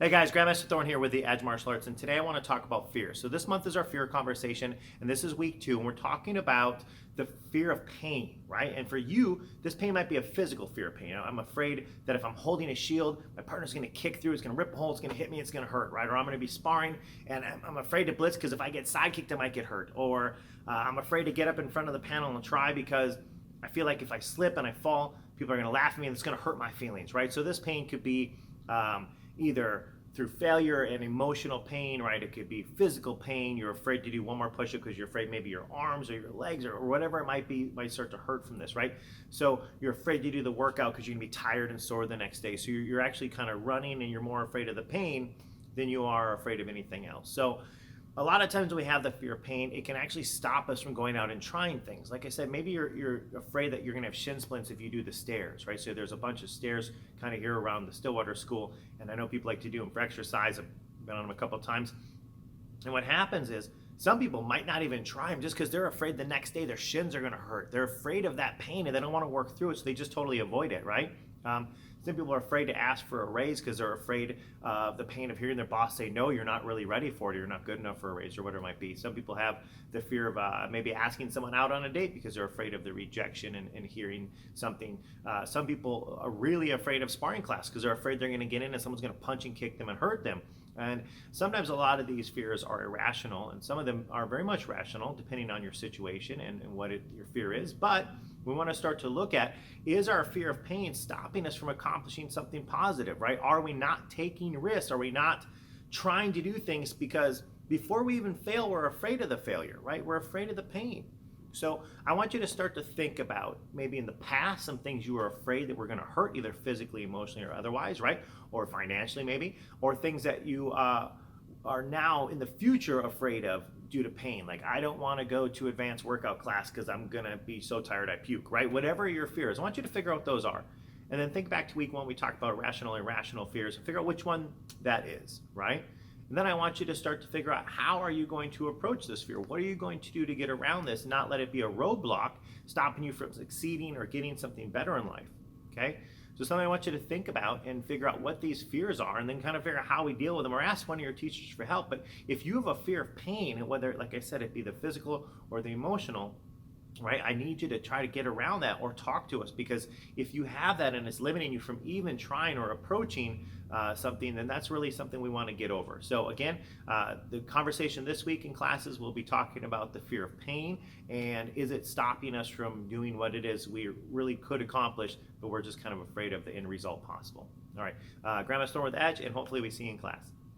Hey guys, Grandmaster Thorn here with the Edge Martial Arts, and today I want to talk about fear. So this month is our fear conversation, and this is week 2, and we're talking about the fear of pain, right? And for you, this pain might be a physical fear of pain. I'm afraid that if I'm holding a shield, my partner's going to kick through, it's going to rip a hole, it's going to hit me, it's going to hurt, right? Or I'm going to be sparring, and I'm afraid to blitz because if I get side kicked, I might get hurt. Or I'm afraid to get up in front of the panel and try because I feel like if I slip and I fall, people are going to laugh at me and it's going to hurt my feelings, right? So this pain could be either through failure and emotional pain, right? It could be physical pain. You're afraid to do one more push-up because you're afraid maybe your arms or your legs or whatever it might be might start to hurt from this, right? So you're afraid to do the workout because you're gonna be tired and sore the next day. So you're actually kind of running and you're more afraid of the pain than you are afraid of anything else. So a lot of times when we have the fear of pain, it can actually stop us from going out and trying things. Like I said, maybe you're afraid that you're going to have shin splints if you do the stairs, right? So there's a bunch of stairs kind of here around the Stillwater school, and I know people like to do them for exercise. I've been on them a couple of times. And what happens is some people might not even try them just because they're afraid the next day their shins are going to hurt. They're afraid of that pain and they don't want to work through it, so they just totally avoid it, right? Some people are afraid to ask for a raise because they're afraid of the pain of hearing their boss say, no, you're not really ready for it, or you're not good enough for a raise, or whatever it might be. Some people have the fear of maybe asking someone out on a date because they're afraid of the rejection and hearing something. Some people are really afraid of sparring class because they're afraid they're going to get in and someone's going to punch and kick them and hurt them. And sometimes a lot of these fears are irrational, and some of them are very much rational, depending on your situation and what your fear is. But we want to start to look at, is our fear of pain stopping us from accomplishing something positive, right? Are we not taking risks? Are we not trying to do things because before we even fail, we're afraid of the failure, right? We're afraid of the pain. So I want you to start to think about maybe in the past some things you were afraid that were going to hurt, either physically, emotionally, or otherwise, right? Or financially maybe, or things that you are now in the future afraid of due to pain. Like, I don't want to go to advanced workout class because I'm going to be so tired I puke, right? Whatever your fears, I want you to figure out what those are. And then think back to week 1, we talked about rational and irrational fears, and figure out which one that is, right? And then I want you to start to figure out, how are you going to approach this fear? What are you going to do to get around this, not let it be a roadblock stopping you from succeeding or getting something better in life, okay? So something I want you to think about and figure out what these fears are, and then kind of figure out how we deal with them, or ask one of your teachers for help. But if you have a fear of pain, and whether, like I said, it be the physical or the emotional, right, I need you to try to get around that or talk to us, because if you have that and it's limiting you from even trying or approaching something, then that's really something we want to get over. So again, the conversation this week in classes, we'll be talking about the fear of pain, and is it stopping us from doing what it is we really could accomplish, but we're just kind of afraid of the end result possible. All right, Grandmaster Thorn with Edge, and hopefully we see you in class.